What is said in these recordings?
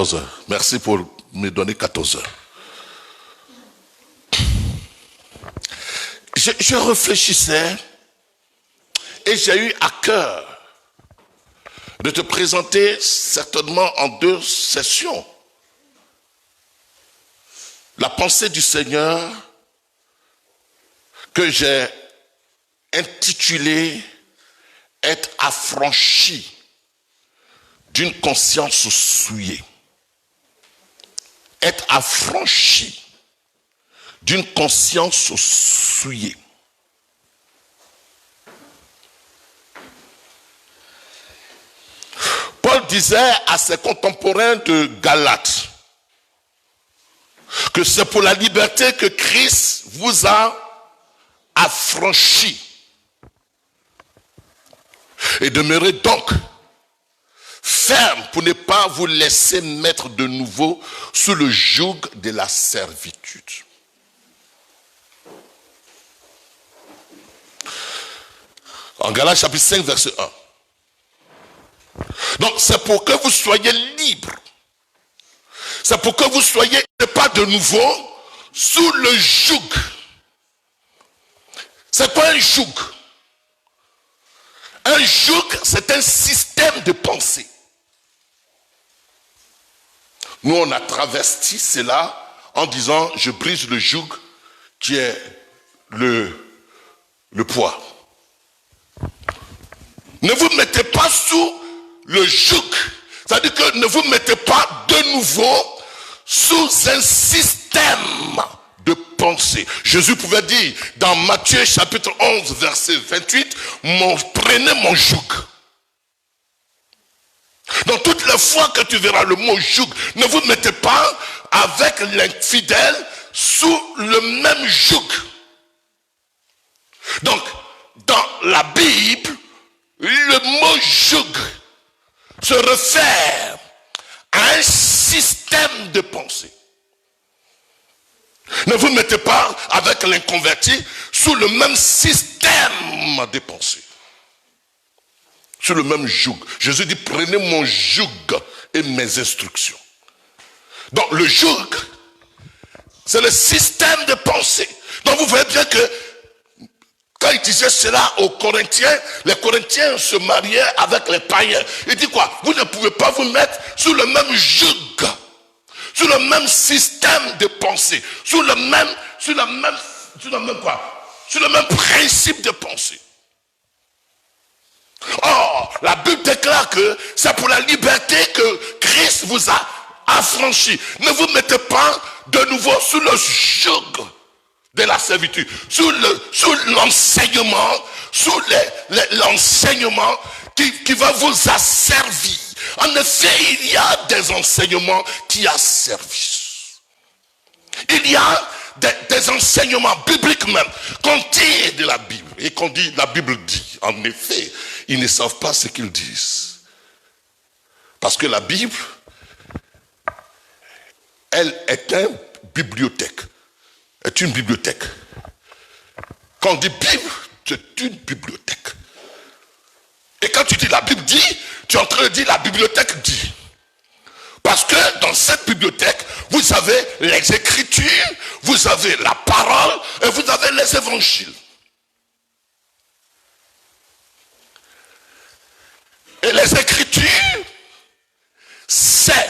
14 heures. Merci pour me donner 14 heures. Je réfléchissais et j'ai eu à cœur de te présenter certainement en 2 sessions la pensée du Seigneur que j'ai intitulée « Être affranchi d'une conscience souillée ». Être affranchi d'une conscience souillée. Paul disait à ses contemporains de Galate que c'est pour la liberté que Christ vous a affranchis. Et demeurez donc ferme pour ne pas vous laisser mettre de nouveau sous le joug de la servitude. En Galates chapitre 5 verset 1. Donc c'est pour que vous soyez libres. C'est pour que vous soyez pas de nouveau sous le joug. C'est quoi un joug? Un joug, c'est un système de pensée. Nous, on a travesti cela en disant, je brise le joug qui est le poids. Ne vous mettez pas sous le joug. C'est-à-dire que ne vous mettez pas de nouveau sous un système de pensée. Jésus pouvait dire dans Matthieu chapitre 11 verset 28, prenez mon joug. Donc toutes les fois que tu verras le mot joug, ne vous mettez pas avec l'infidèle sous le même joug. Donc dans la Bible, le mot joug se réfère à un système de pensée. Ne vous mettez pas avec l'inconverti sous le même système de pensée. Sous le même joug. Jésus dit, prenez mon joug et mes instructions. Donc le joug, c'est le système de pensée. Donc vous voyez bien que quand il disait cela aux Corinthiens, les Corinthiens se mariaient avec les païens. Il dit quoi? Vous ne pouvez pas vous mettre sous le même joug, sous le même système de pensée, sous le même principe de pensée. Or, la Bible déclare que c'est pour la liberté que Christ vous a affranchi. Ne vous mettez pas de nouveau sous le joug de la servitude, sous l'enseignement, l'enseignement qui va vous asservir. En effet, il y a des enseignements qui asservissent. Il y a des enseignements bibliques même qu'on tire de la Bible et qu'on dit, la Bible dit. En effet, ils ne savent pas ce qu'ils disent. Parce que la Bible, elle est une bibliothèque. Est une bibliothèque. Quand on dit Bible, c'est une bibliothèque. Et quand tu dis la Bible dit, tu es en train de dire la bibliothèque dit. Parce que dans cette bibliothèque, vous avez les Écritures, vous avez la parole et vous avez les évangiles. Et les Écritures, c'est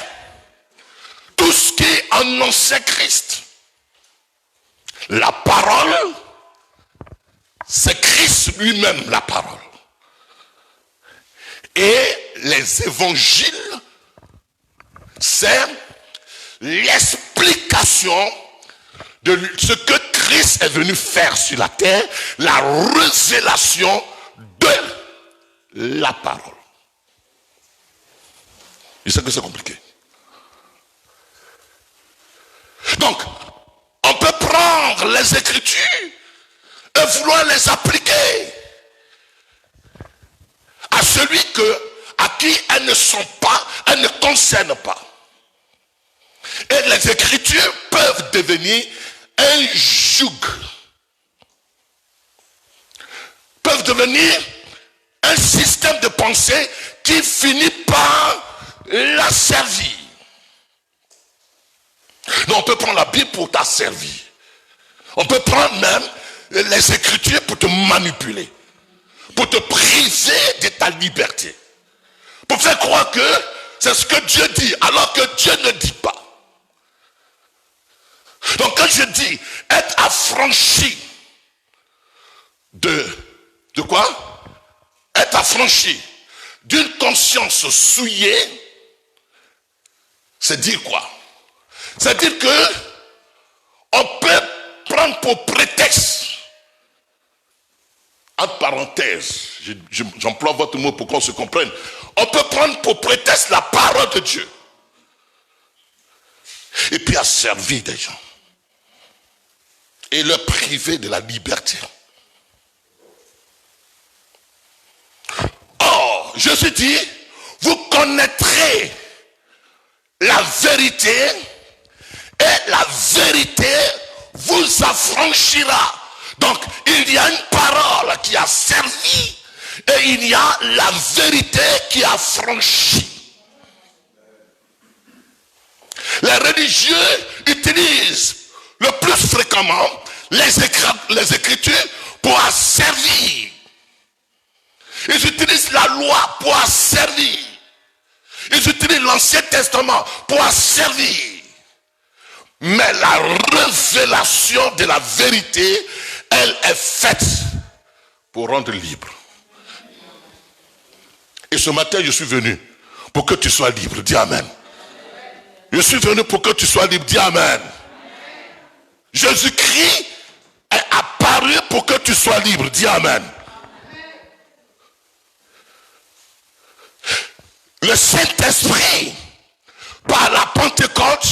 tout ce qui annonçait Christ. La parole, c'est Christ lui-même, la parole. Et les évangiles, c'est l'explication de ce que Christ est venu faire sur la terre, la révélation de la parole. Je sais que c'est compliqué. Donc, on peut prendre les Écritures et vouloir les appliquer à celui à qui elles ne sont pas, elles ne concernent pas. Et les Écritures peuvent devenir un joug, peuvent devenir un système de pensée qui finit par la servir. Donc on peut prendre la Bible pour t'asservir. On peut prendre même les Écritures pour te manipuler, pour te priver de ta liberté, pour faire croire que c'est ce que Dieu dit, alors que Dieu ne dit pas. Donc quand je dis être affranchi de quoi? Être affranchi d'une conscience souillée, c'est dire quoi? C'est dire que on peut prendre pour prétexte, entre parenthèses, j'emploie votre mot pour qu'on se comprenne, on peut prendre pour prétexte la parole de Dieu et puis à servir des gens et leur priver de la liberté. Or, Jésus dit, vous connaîtrez la vérité et la vérité vous affranchira. Donc, il y a une parole qui a servi et il y a la vérité qui a franchi. Les religieux utilisent le plus fréquemment les Écritures pour asservir. Ils utilisent la loi pour asservir. Ils utilisent l'Ancien Testament pour asservir. Mais la révélation de la vérité, elle est faite pour rendre libre. Et ce matin, je suis venu pour que tu sois libre. Dis Amen. Je suis venu pour que tu sois libre. Dis Amen. Jésus-Christ est apparu pour que tu sois libre. Dis Amen. Le Saint-Esprit, par la Pentecôte,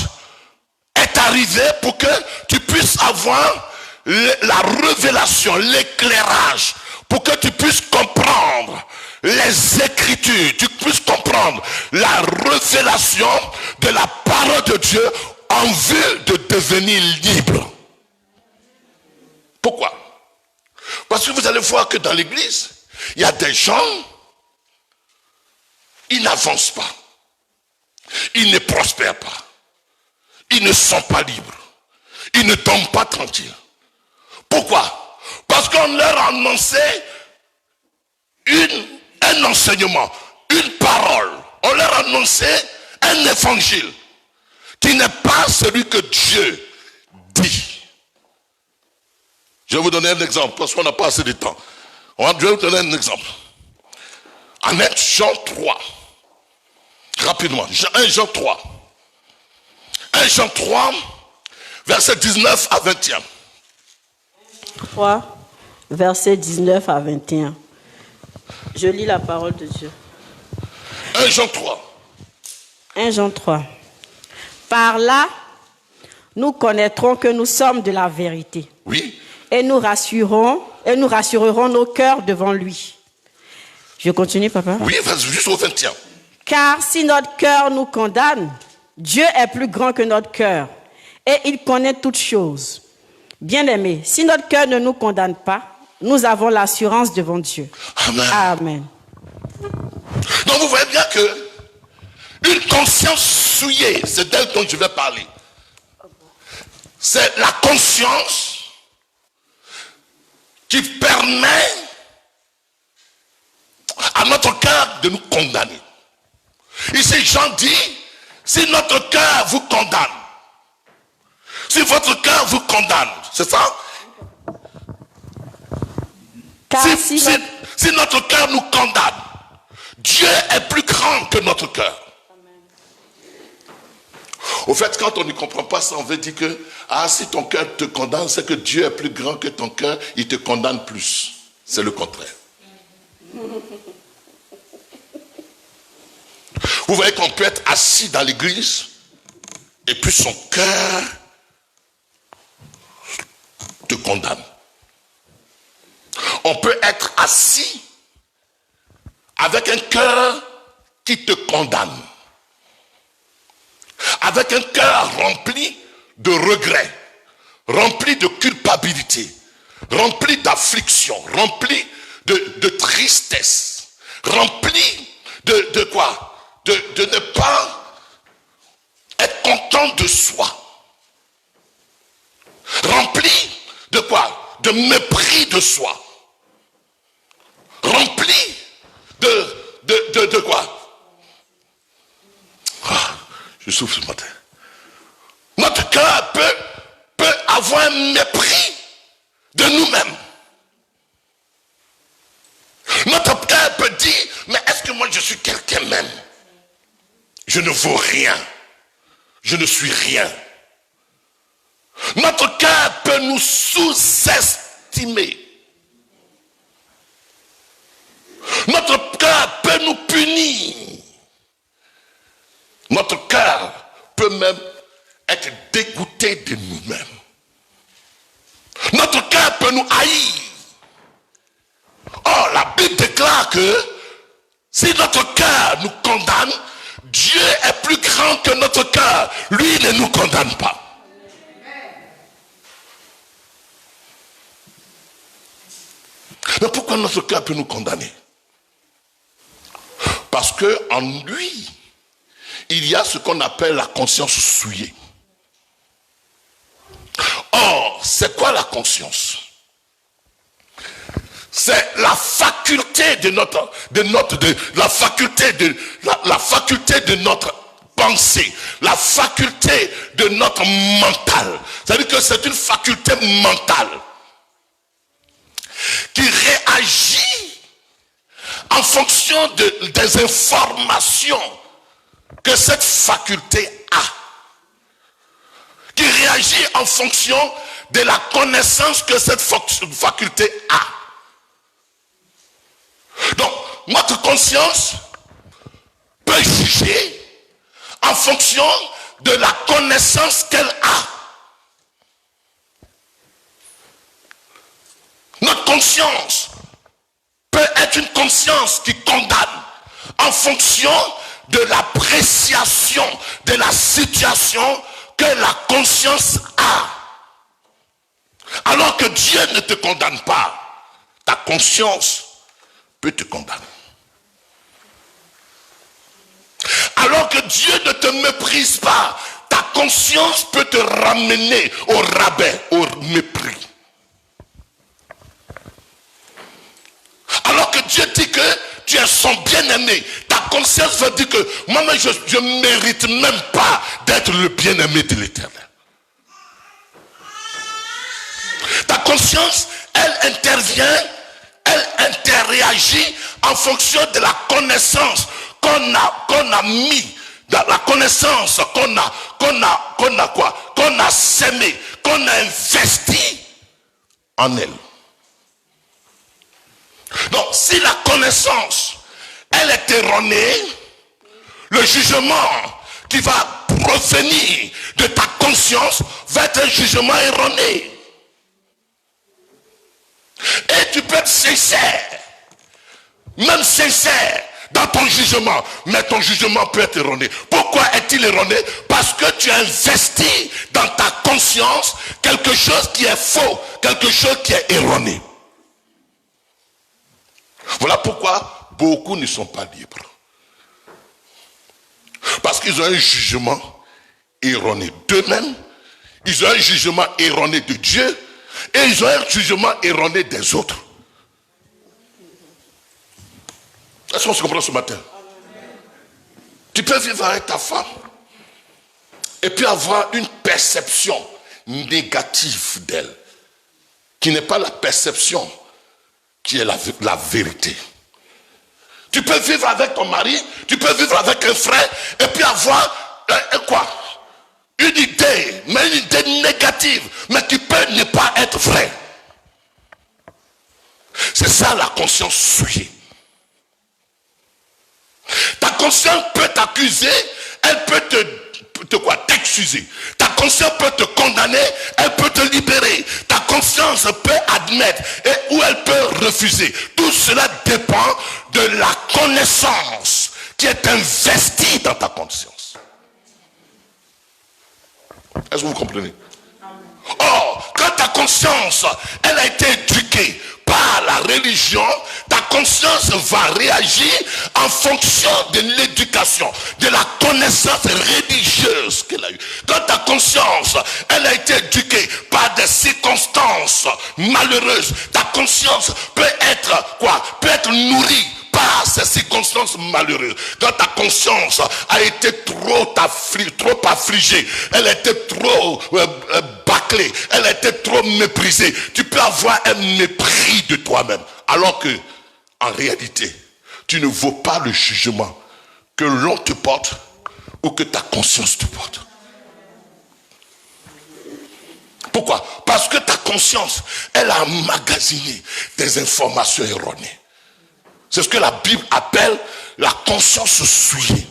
est arrivé pour que tu puisses avoir la révélation, l'éclairage, pour que tu puisses comprendre les Écritures, tu puisses comprendre la révélation de la parole de Dieu en vue de devenir libre. Pourquoi? Parce que vous allez voir que dans l'église, il y a des gens, ils n'avancent pas, ils ne prospèrent pas, ils ne sont pas libres, ils ne tombent pas tranquilles. Pourquoi? Parce qu'on leur a annoncé un enseignement, une parole. On leur a annoncé un évangile qui n'est pas celui que Dieu dit. Je vais vous donner un exemple parce qu'on n'a pas assez de temps. Je vais vous donner un exemple. En Jean 3. Rapidement. 1 Jean 3. 1 Jean 3, verset 19 à 21. 3, verset 19 à 21. Je lis la parole de Dieu. 1 Jean 3. 1 Jean 3. Par là, nous connaîtrons que nous sommes de la vérité. Oui. Et nous rassurerons nos cœurs devant lui. Je continue, papa? Oui, jusqu'au 21. Car si notre cœur nous condamne, Dieu est plus grand que notre cœur et il connaît toutes choses. Bien-aimés, si notre cœur ne nous condamne pas, nous avons l'assurance devant Dieu. Amen. Amen. Donc vous voyez bien que une conscience souillée, c'est d'elle dont je vais parler. C'est la conscience qui permet à notre cœur de nous condamner. Ici, Jean dit, si notre cœur vous condamne, si votre cœur vous condamne, c'est ça? Si notre cœur nous condamne, Dieu est plus grand que notre cœur. Au fait, quand on ne comprend pas ça, on veut dire que si ton cœur te condamne, c'est que Dieu est plus grand que ton cœur, il te condamne plus. C'est le contraire. Vous voyez qu'on peut être assis dans l'église et puis son cœur te condamne. On peut être assis avec un cœur qui te condamne. Avec un cœur rempli de regrets, rempli de culpabilité, rempli d'affliction, rempli de tristesse, rempli de quoi? De ne pas être content de soi. rempli de quoi? De mépris de soi. Rempli de quoi? Je souffre ce matin. Notre cœur peut avoir un mépris de nous-mêmes. Notre cœur peut dire, mais est-ce que moi je suis quelqu'un même? Je ne vaux rien. Je ne suis rien. Notre cœur peut nous sous-estimer. Notre cœur peut nous punir. Notre cœur peut même être dégoûté de nous-mêmes. Notre cœur peut nous haïr. Or, la Bible déclare que si notre cœur nous condamne, Dieu est plus grand que notre cœur. Lui ne nous condamne pas. Mais pourquoi notre cœur peut nous condamner? Parce que en lui, il y a ce qu'on appelle la conscience souillée. Or, c'est quoi la conscience? C'est la faculté de notre pensée, la faculté de notre mental. C'est-à-dire que c'est une faculté mentale qui réagit en fonction des informations que cette faculté a, qui réagit en fonction de la connaissance que cette faculté a. Donc, notre conscience peut juger en fonction de la connaissance qu'elle a. Notre conscience peut être une conscience qui condamne en fonction de l'appréciation de la situation que la conscience a. Alors que Dieu ne te condamne pas, ta conscience peut te condamner. Alors que Dieu ne te méprise pas, ta conscience peut te ramener au rabais, au mépris. Alors que Dieu dit que tu es son bien-aimé, ta conscience va dire que moi je ne mérite même pas d'être le bien-aimé de l'Éternel. Ta conscience, elle intervient, elle interagit en fonction de la connaissance qu'on a mis, de la connaissance qu'on a sémé, qu'on a investi en elle. Donc, si la connaissance, elle est erronée, le jugement qui va provenir de ta conscience va être un jugement erroné. Et tu peux être sincère, même sincère dans ton jugement, mais ton jugement peut être erroné. Pourquoi est-il erroné? Parce que tu as investi dans ta conscience quelque chose qui est faux, quelque chose qui est erroné. Voilà pourquoi beaucoup ne sont pas libres. Parce qu'ils ont un jugement erroné d'eux-mêmes, ils ont un jugement erroné de Dieu, et ils ont un jugement erroné des autres. Est-ce qu'on se comprend ce matin? Tu peux vivre avec ta femme et puis avoir une perception négative d'elle, qui n'est pas la perception qui est la vérité. Tu peux vivre avec ton mari, tu peux vivre avec un frère et puis avoir une idée, mais une idée négative, mais qui peut ne pas être vraie. C'est ça la conscience souillée. Ta conscience peut t'accuser, elle peut t'excuser. Ta conscience peut te condamner, elle peut te libérer. Ta conscience peut admettre ou elle peut refuser. Tout cela dépend de la connaissance qui est investie dans ta conscience. Est-ce que vous comprenez? Or, quand ta conscience, elle a été éduquée par la religion, ta conscience va réagir en fonction de l'éducation, de la connaissance religieuse qu'elle a eue. Quand ta conscience, elle a été éduquée par des circonstances malheureuses. Ta conscience peut être quoi? Peut être nourrie par ces circonstances malheureuses. Quand ta conscience a été trop affligée, elle a été trop bâclée, elle a été trop méprisée, tu peux avoir un mépris de toi-même. Alors que, en réalité, tu ne vaux pas le jugement que l'on te porte ou que ta conscience te porte. Pourquoi? Parce que ta conscience, elle a emmagasiné des informations erronées. C'est ce que la Bible appelle la conscience souillée.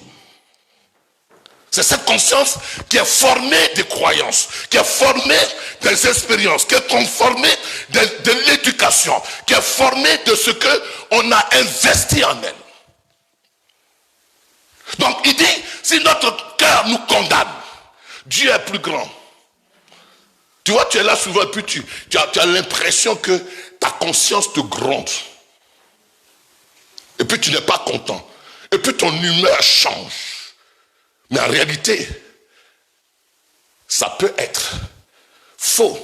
C'est cette conscience qui est formée des croyances, qui est formée des expériences, qui est formée de l'éducation, qui est formée de ce qu'on a investi en elle. Donc il dit, si notre cœur nous condamne, Dieu est plus grand. Tu vois, tu es là souvent et puis tu as l'impression que ta conscience te gronde. Et puis tu n'es pas content. Et puis ton humeur change. Mais en réalité, ça peut être faux.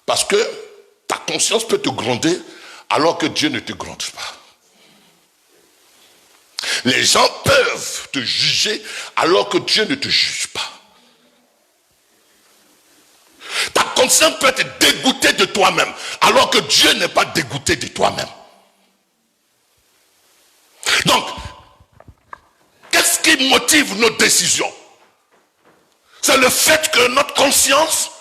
Parce que ta conscience peut te gronder alors que Dieu ne te gronde pas. Les gens peuvent te juger alors que Dieu ne te juge pas. Ta conscience peut être dégoûtée de toi-même alors que Dieu n'est pas dégoûté de toi-même. Donc, qu'est-ce qui motive nos décisions? C'est le fait que notre conscience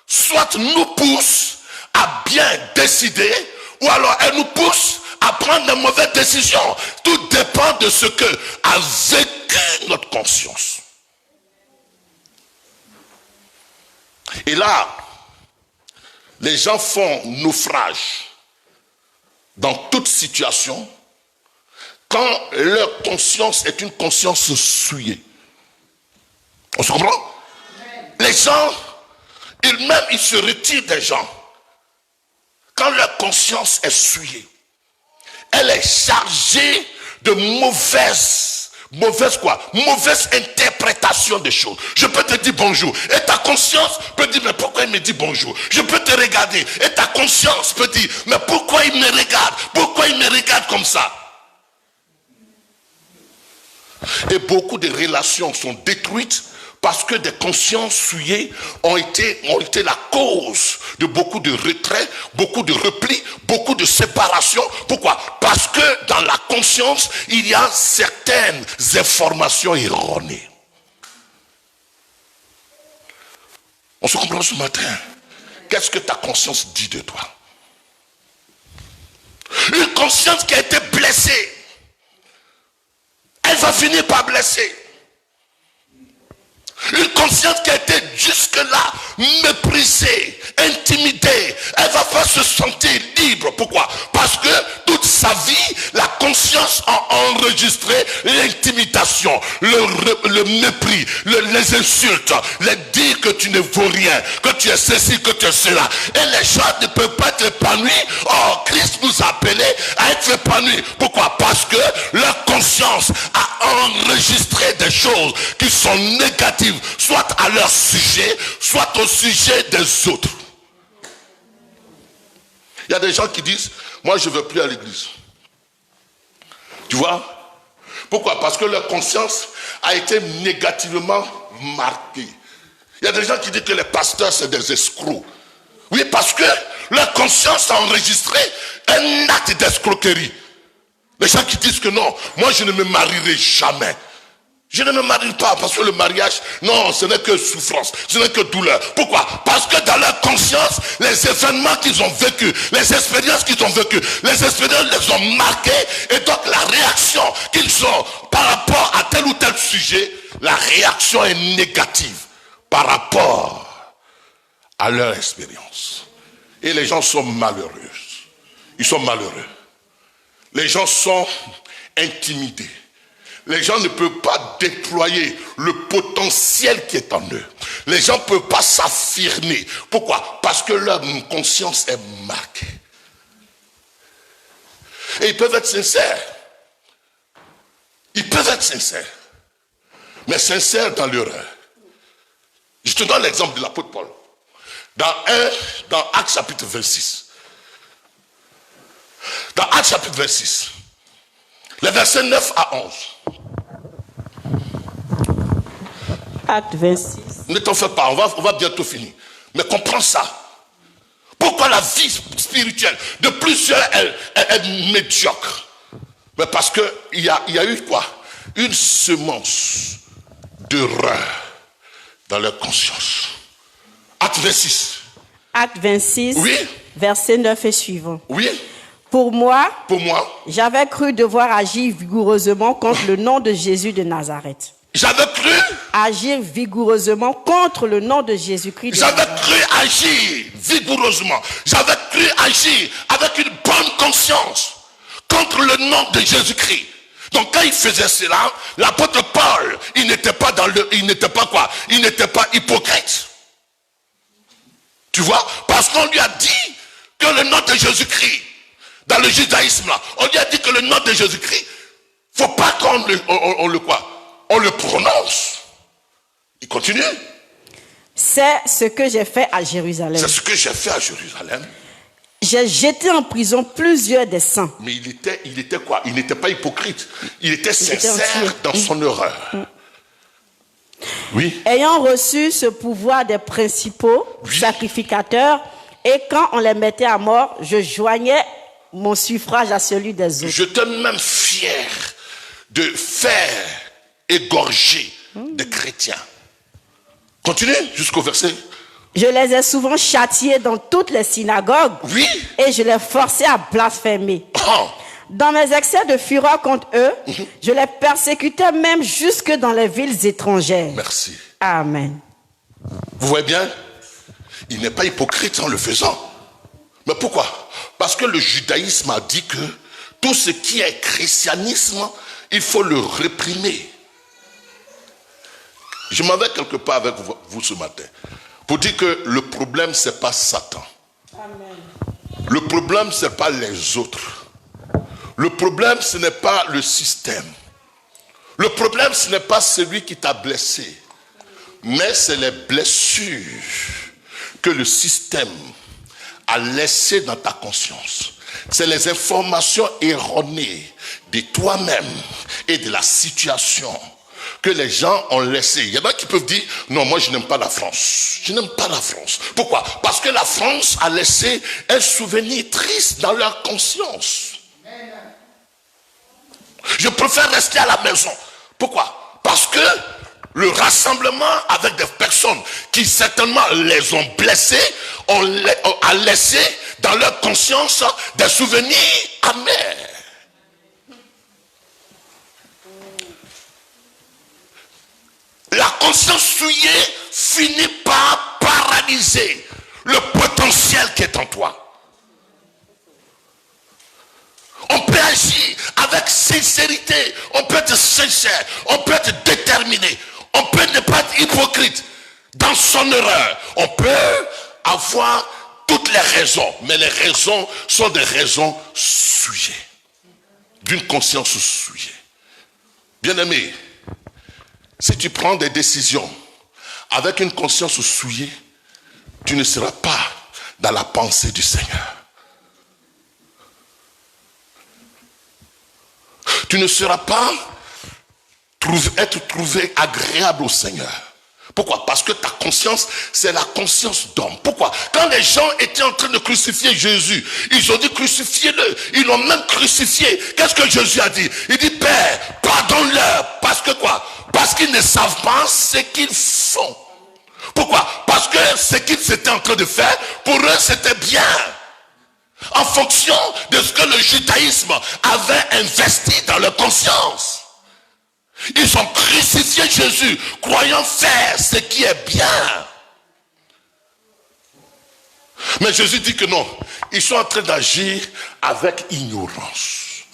soit nous pousse à bien décider ou alors elle nous pousse à prendre de mauvaises décisions. Tout dépend de ce que a vécu notre conscience. Et là, les gens font naufrage dans toute situation quand leur conscience est une conscience souillée. On se comprend? Les gens, ils se retirent des gens quand leur conscience est souillée. Elle est chargée de mauvaises interprétations des choses. Je peux te dire bonjour et ta conscience peut dire mais pourquoi il me dit bonjour? Je peux te regarder et ta conscience peut dire mais pourquoi il me regarde? Pourquoi il me regarde comme ça? Et beaucoup de relations sont détruites parce que des consciences souillées ont été la cause de beaucoup de retraits, beaucoup de replis, beaucoup de séparations. Pourquoi? Parce que dans la conscience, il y a certaines informations erronées. On se comprend ce matin? Qu'est-ce que ta conscience dit de toi? Une conscience qui a été blessée, elle va finir par blesser. Une conscience qui a été jusque-là méprisée, intimidée, elle va pas se sentir libre. Pourquoi? Parce que toute sa vie, la conscience a enregistré l'intimidation, le mépris, les insultes, les dire que tu ne vaux rien, que tu es ceci, que tu es cela. Et les gens ne peuvent pas être épanouis. Or, Christ nous a appelés à être épanouis. Pourquoi? Parce que leur conscience a enregistré des choses qui sont négatives, soit à leur sujet, soit au sujet des autres. Il y a des gens qui disent, moi je ne veux plus à l'église. Tu vois? Pourquoi? Parce que leur conscience a été négativement marquée. Il y a des gens qui disent que les pasteurs c'est des escrocs. Oui, parce que leur conscience a enregistré un acte d'escroquerie. Les gens qui disent que non, moi je ne me marierai jamais. Je ne me marie pas parce que le mariage, non, ce n'est que souffrance, ce n'est que douleur. Pourquoi? Parce que dans leur conscience, les événements qu'ils ont vécus, les expériences qu'ils ont vécues, les expériences les ont marquées. Et donc la réaction qu'ils ont par rapport à tel ou tel sujet, la réaction est négative par rapport à leur expérience. Et les gens sont malheureux. Ils sont malheureux. Les gens sont intimidés. Les gens ne peuvent pas déployer le potentiel qui est en eux. Les gens ne peuvent pas s'affirmer. Pourquoi? Parce que leur conscience est marquée. Et ils peuvent être sincères. Ils peuvent être sincères. Mais sincères dans l'erreur. Je te donne l'exemple de l'apôtre Paul. Dans Actes chapitre 26. Dans Actes chapitre 26. Les versets 9 à 11. Acte 26. Ne t'en fais pas, on va bientôt finir. Mais comprends ça. Pourquoi la vie spirituelle de plusieurs est médiocre? Mais parce qu'il y a eu quoi? Une semence d'erreur dans leur conscience. Acte 26. Acte 26, Oui. verset 9 et suivant. Oui. Pour moi, J'avais cru devoir agir vigoureusement contre le nom de Jésus de Nazareth. cru. Agir vigoureusement contre le nom de Jésus-Christ. J'avais cru agir vigoureusement. J'avais cru agir avec une bonne conscience contre le nom de Jésus-Christ. Donc quand il faisait cela, l'apôtre Paul, il n'était pas hypocrite. Tu vois, parce qu'on lui a dit que le nom de Jésus-Christ, dans le judaïsme là, on lui a dit que le nom de Jésus-Christ, faut pas qu'on le prononce. Il continue. C'est ce que j'ai fait à Jérusalem. C'est ce que j'ai fait à Jérusalem. J'ai jeté en prison plusieurs des saints. Mais il était quoi? Il n'était pas hypocrite. Il était sincère dans son erreur. Oui. Ayant reçu ce pouvoir des principaux sacrificateurs, et quand on les mettait à mort, je joignais mon suffrage à celui des autres. J'étais même fier de faire égorger des chrétiens. Continue jusqu'au verset. Je les ai souvent châtiés dans toutes les synagogues. Oui. Et je les forçais à blasphémer. Oh. Dans mes excès de fureur contre eux, je les persécutais même jusque dans les villes étrangères. Merci. Amen. Vous voyez bien? Il n'est pas hypocrite en le faisant. Mais pourquoi? Parce que le judaïsme a dit que tout ce qui est christianisme, il faut le réprimer. Je m'en vais quelque part avec vous ce matin pour dire que le problème, ce n'est pas Satan. Amen. Le problème, ce n'est pas les autres. Le problème, ce n'est pas le système. Le problème, ce n'est pas celui qui t'a blessé. Mais c'est les blessures que le système a laissées dans ta conscience. C'est les informations erronées de toi-même et de la situation que les gens ont laissé. Il y en a qui peuvent dire, non, moi je n'aime pas la France. Je n'aime pas la France. Pourquoi? Parce que la France a laissé un souvenir triste dans leur conscience. Je préfère rester à la maison. Pourquoi? Parce que le rassemblement avec des personnes qui certainement les ont blessés, a laissé dans leur conscience des souvenirs amers. La conscience souillée finit par paralyser le potentiel qui est en toi. On peut agir avec sincérité, on peut être sincère, on peut être déterminé, on peut ne pas être hypocrite dans son erreur. On peut avoir toutes les raisons, mais les raisons sont des raisons souillées, d'une conscience souillée. Bien-aimé, si tu prends des décisions avec une conscience souillée, tu ne seras pas dans la pensée du Seigneur. Tu ne seras pas être trouvé agréable au Seigneur. Pourquoi? Parce que ta conscience, c'est la conscience d'homme. Pourquoi? Quand les gens étaient en train de crucifier Jésus, ils ont dit crucifiez-le. Ils l'ont même crucifié. Qu'est-ce que Jésus a dit? Il dit, Père, pardonne-leur. Parce que quoi? Parce qu'ils ne savent pas ce qu'ils font. Pourquoi? Parce que ce qu'ils étaient en train de faire, pour eux, c'était bien. En fonction de ce que le judaïsme avait investi dans leur conscience. Ils ont crucifié Jésus, croyant faire ce qui est bien. Mais Jésus dit que non, ils sont en train d'agir avec ignorance.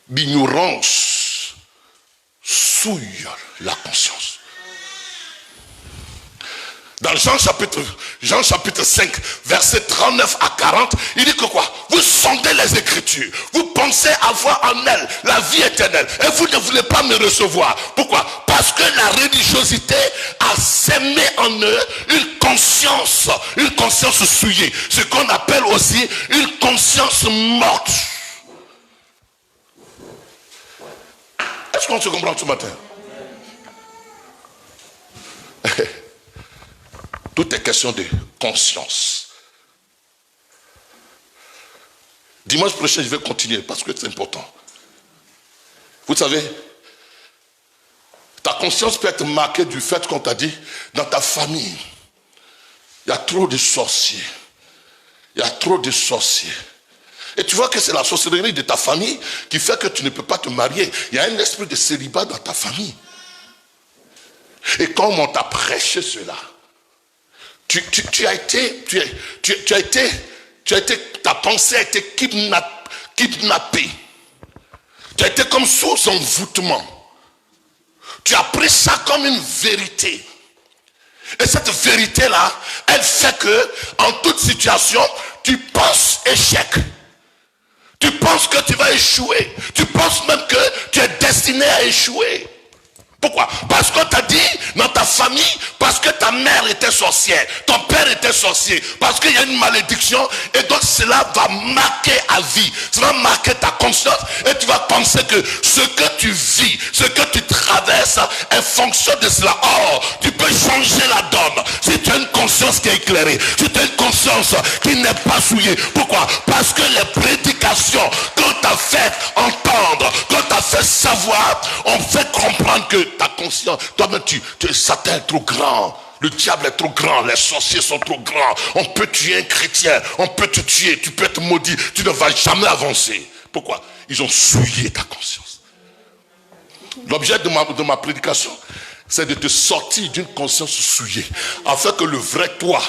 L'ignorance souille la conscience. Dans Jean chapitre 5, versets 39 à 40, il dit que quoi? Vous sondez les Écritures, vous pensez avoir en elles la vie éternelle, et vous ne voulez pas me recevoir. Pourquoi? Parce que la religiosité a sémé en eux une conscience souillée, ce qu'on appelle aussi une conscience morte. Est-ce qu'on se comprend ce matin? Tout est question de conscience. Dimanche prochain, je vais continuer parce que c'est important. Vous savez, ta conscience peut être marquée du fait qu'on t'a dit, dans ta famille, il y a trop de sorciers. Il y a trop de sorciers. Et tu vois que c'est la sorcellerie de ta famille qui fait que tu ne peux pas te marier. Il y a un esprit de célibat dans ta famille. Et comme on t'a prêché cela, tu as été, ta pensée a été kidnappée. Tu as été comme sous envoûtement. Tu as pris ça comme une vérité. Et cette vérité-là, elle fait que, en toute situation, tu penses échec. Tu penses que tu vas échouer. Tu penses même que tu es destiné à échouer. Pourquoi? Parce qu'on t'a dit dans ta famille, parce que ta mère était sorcière, ton père était sorcier, parce qu'il y a une malédiction, et donc cela va marquer à vie, ça va marquer ta conscience, et tu vas penser que ce que tu vis, ce que tu traverses, est fonction de cela. Or, tu peux changer la donne, si tu as une conscience qui est éclairée, si tu as une conscience qui n'est pas souillée. Pourquoi? Parce que les prédications qu'on t'a fait entendre, qu'on t'a fait savoir, ont fait comprendre que ta conscience, toi-même, Satan est trop grand, le diable est trop grand, les sorciers sont trop grands, on peut tuer un chrétien, on peut te tuer, tu peux être maudit, tu ne vas jamais avancer. Pourquoi? Ils ont souillé ta conscience. L'objet de ma prédication, c'est de te sortir d'une conscience souillée, afin que le vrai toi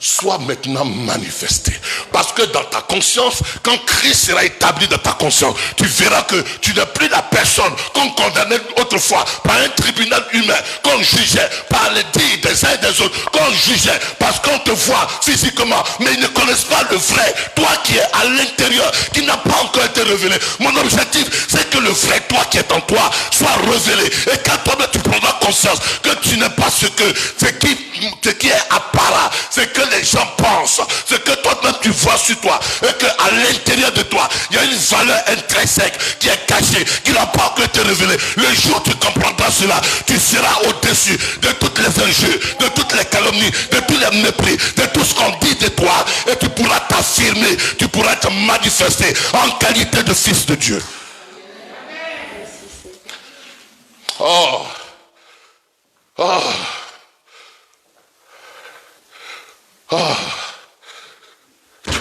soit maintenant manifesté. Parce que dans ta conscience, quand Christ sera établi dans ta conscience, tu verras que tu n'es plus la personne qu'on condamnait autrefois par un tribunal humain, qu'on jugeait par les dires des uns et des autres, qu'on jugeait parce qu'on te voit physiquement, mais ils ne connaissent pas le vrai toi qui est à l'intérieur, qui n'a pas encore été révélé. Mon objectif, c'est que le vrai toi qui est en toi soit révélé, et quand toi-même tu prendras conscience que tu n'es pas ce qui est apparent, ce que les gens pensent, ce que toi-même tu vois sur toi, et qu'à l'intérieur de toi il y a une valeur intrinsèque qui est cachée, qui n'a pas encore été révélée. Le jour où tu comprendras cela, tu seras au-dessus de toutes les injures, de toutes les calomnies, de tous les mépris, de tout ce qu'on dit de toi, et tu pourras t'affirmer, tu pourras te manifester en qualité de fils de Dieu. Oh, oh, oh.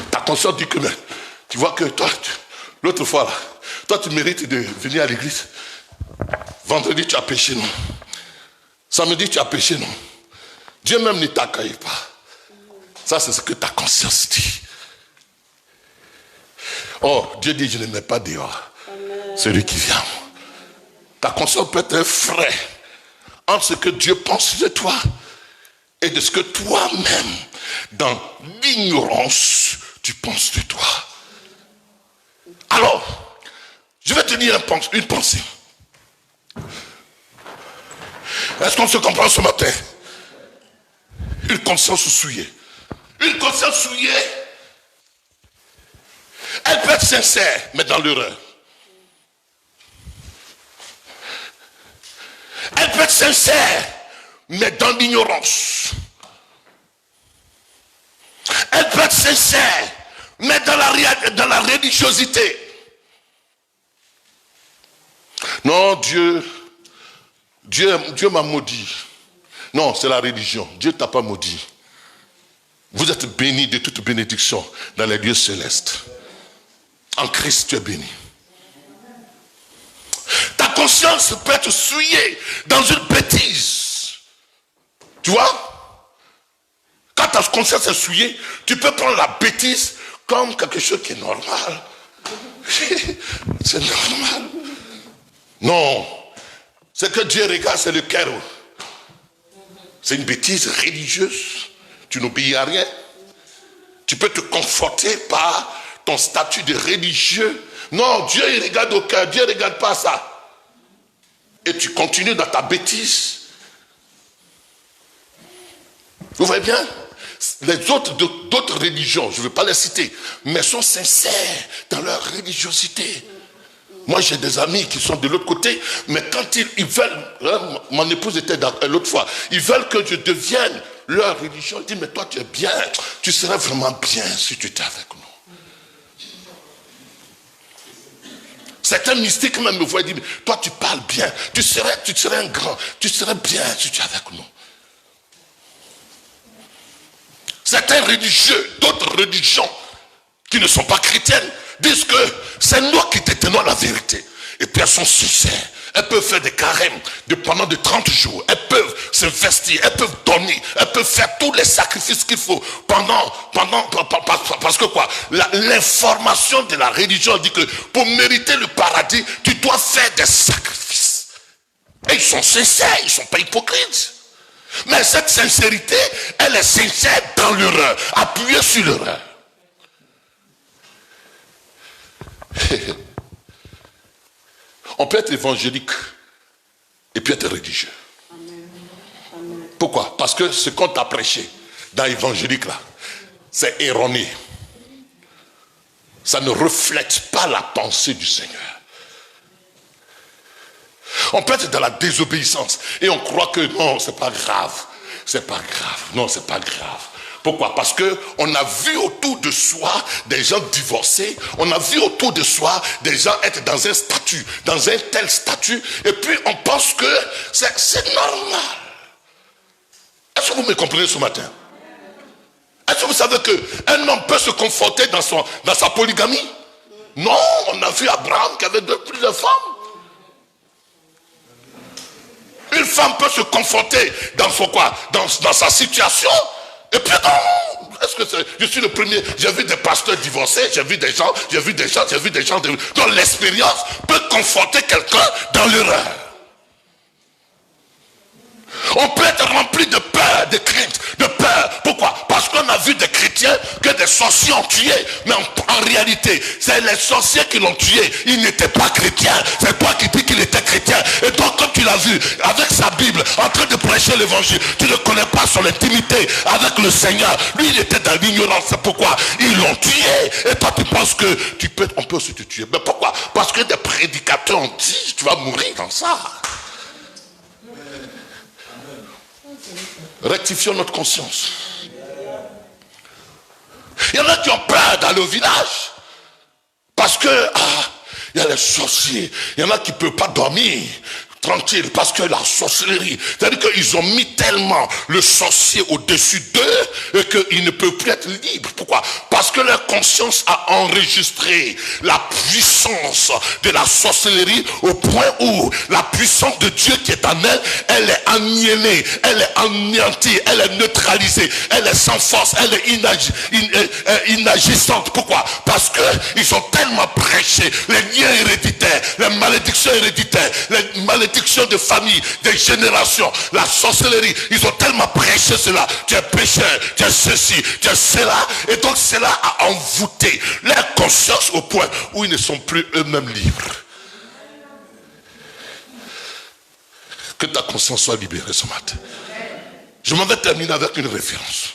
Ta conscience dit que, mais, tu vois que toi, l'autre fois là, toi tu mérites de venir à l'église. Vendredi tu as péché, non? Samedi tu as péché, non? Dieu même ne t'accueille pas. Ça c'est ce que ta conscience dit. Oh, Dieu dit, je ne mets pas dehors celui qui vient. Ta conscience peut être un frais entre ce que Dieu pense de toi et de ce que toi-même, dans l'ignorance, tu penses de toi. Alors, je vais te dire une pensée. Est-ce qu'on se comprend ce matin? Une conscience souillée. Une conscience souillée, elle peut être sincère, mais dans l'erreur. Elle peut être sincère, mais dans l'ignorance. Elle peut être sincère, mais dans la religiosité. Non, Dieu m'a maudit. Non, c'est la religion. Dieu ne t'a pas maudit. Vous êtes bénis de toute bénédiction dans les lieux célestes. En Christ, tu es béni. Ta conscience peut être souillée dans une bêtise. Tu vois? Quand ta conscience est souillée, tu peux prendre la bêtise comme quelque chose qui est normal. C'est normal. Non. Ce que Dieu regarde, c'est le cœur. C'est une bêtise religieuse. Tu n'obéis à rien. Tu peux te conforter par ton statut de religieux. Non, Dieu il regarde au cœur, Dieu ne regarde pas ça. Et tu continues dans ta bêtise. Vous voyez bien? Les autres d'autres religions, je ne veux pas les citer, mais sont sincères dans leur religiosité. Moi j'ai des amis qui sont de l'autre côté, mais quand ils veulent, mon épouse était l'autre fois, ils veulent que je devienne leur religion. Ils disent, mais toi tu es bien, tu serais vraiment bien si tu étais avec nous. Certains mystiques même me voient dire, toi tu parles bien, tu serais un grand, tu serais bien si tu es avec nous. Certains religieux, d'autres religions qui ne sont pas chrétiennes, disent que c'est nous qui détenons la vérité. Et puis elles sont sincères. Elles peuvent faire des carèmes pendant de 30 jours. Elles peuvent s'investir, elles peuvent donner, elles peuvent faire tous les sacrifices qu'il faut parce que quoi? L'information de la religion dit que pour mériter le paradis, tu dois faire des sacrifices. Et ils sont sincères, ils ne sont pas hypocrites. Mais cette sincérité, elle est sincère dans l'erreur, appuyée sur l'erreur. On peut être évangélique et puis être religieux. Amen. Pourquoi? Parce que ce qu'on t'a prêché dans l'évangélique là, c'est erroné. Ça ne reflète pas la pensée du Seigneur. On peut être dans la désobéissance et on croit que non, c'est pas grave. C'est pas grave. Non, c'est pas grave. Pourquoi? Parce qu'on a vu autour de soi des gens divorcés, on a vu autour de soi des gens être dans un statut, dans un tel statut, et puis on pense que c'est normal. Est-ce que vous me comprenez ce matin? Est-ce que vous savez qu'un homme peut se conforter dans sa polygamie? Non, on a vu Abraham qui avait plusieurs femmes. Une femme peut se conforter dans son quoi? Dans sa situation. Et puis non, est-ce que je suis le premier? J'ai vu des pasteurs divorcés, j'ai vu des gens. Donc l'expérience peut conforter quelqu'un dans l'erreur. On peut être rempli de peur, de crainte, de peur. Pourquoi? Parce qu'on a vu des chrétiens que des sorciers ont tué. Mais en réalité, c'est les sorciers qui l'ont tué. Il n'était pas chrétien. C'est toi qui dis qu'il était chrétien. Et donc, comme tu l'as vu, avec sa Bible, en train de prêcher l'évangile, tu ne connais pas son intimité avec le Seigneur. Lui, il était dans l'ignorance. C'est pourquoi ils l'ont tué. Et toi, tu penses que on peut aussi te tuer. Mais pourquoi? Parce que des prédicateurs ont dit, tu vas mourir dans ça. Rectifions notre conscience. Il y en a qui ont peur d'aller au village parce que il y a les sorciers. Il y en a qui ne peuvent pas dormir tranquille parce que la sorcellerie, c'est-à-dire qu'ils ont mis tellement le sorcier au-dessus d'eux et qu'ils ne peuvent plus être libres. Pourquoi? Parce que leur conscience a enregistré la puissance de la sorcellerie au point où la puissance de Dieu qui est en elle, elle est aliénée, elle est anéantie, elle est neutralisée, elle est sans force, elle est inagissante. Pourquoi? Parce que ils ont tellement prêché les liens héréditaires, les malédictions héréditaires, les malédictions de famille, des générations, la sorcellerie. Ils ont tellement prêché cela. Tu es pécheur, tu es ceci, tu es cela. Et donc cela a envoûté leur conscience au point où ils ne sont plus eux-mêmes libres. Que ta conscience soit libérée ce matin. Je m'en vais terminer avec une référence.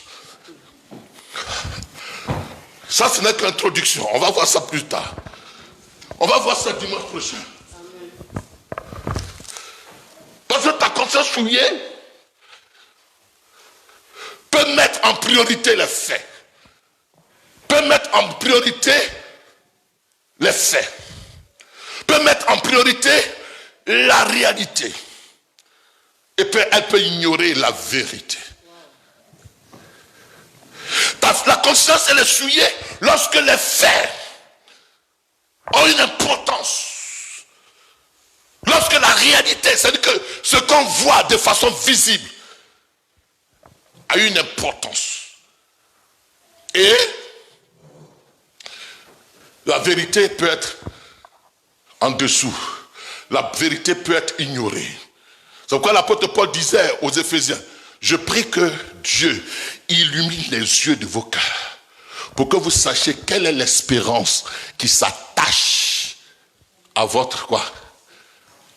Ça, ce n'est qu'introduction. On va voir ça plus tard. On va voir ça dimanche prochain. Parce que ta conscience souillée peut mettre en priorité les faits. Peut mettre en priorité les faits. Peut mettre en priorité la réalité. Et elle peut ignorer la vérité. La conscience, elle est souillée lorsque les faits ont une importance. Lorsque la réalité, c'est-à-dire que ce qu'on voit de façon visible a une importance. Et la vérité peut être en dessous. La vérité peut être ignorée. C'est pourquoi l'apôtre Paul disait aux Éphésiens, Je prie que Dieu illumine les yeux de vos cœurs pour que vous sachiez quelle est l'espérance qui s'attache à votre quoi?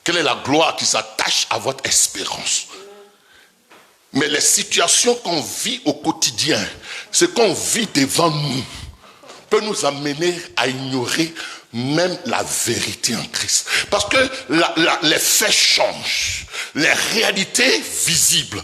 Quelle est la gloire qui s'attache à votre espérance? Mais les situations qu'on vit au quotidien, ce qu'on vit devant nous, peut nous amener à ignorer même la vérité en Christ. Parce que les faits changent. Les réalités visibles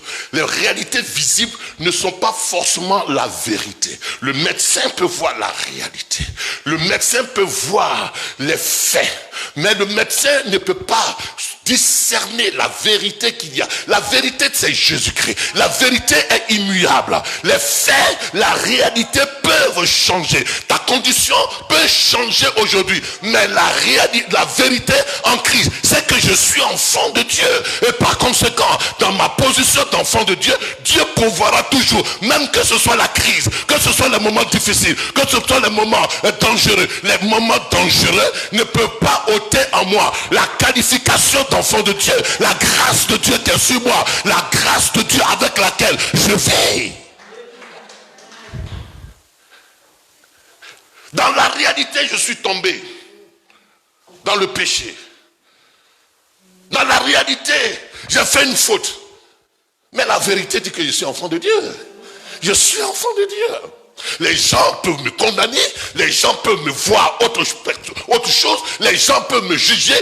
ne sont pas forcément la vérité. Le médecin peut voir la réalité. Le médecin peut voir les faits. Mais le médecin ne peut pas discerner la vérité qu'il y a. La vérité, c'est Jésus-Christ. La vérité est immuable. Les faits, la réalité peuvent changer. Ta condition peut changer aujourd'hui. Mais la vérité en Christ, c'est que je suis enfant de Dieu. Et par conséquent, dans ma position d'enfant de Dieu, Dieu pourvoira toujours. Même que ce soit la crise, que ce soit les moments difficiles, que ce soit les moments dangereux. Les moments dangereux ne peuvent pas ôter en moi la qualification d'enfant de Dieu, la grâce de Dieu qui est sur moi, la grâce de Dieu avec laquelle je vis. Dans la réalité, je suis tombé dans le péché. Dans la réalité, j'ai fait une faute. Mais la vérité dit que je suis enfant de Dieu. Je suis enfant de Dieu. Les gens peuvent me condamner, les gens peuvent me voir autre chose, les gens peuvent me juger.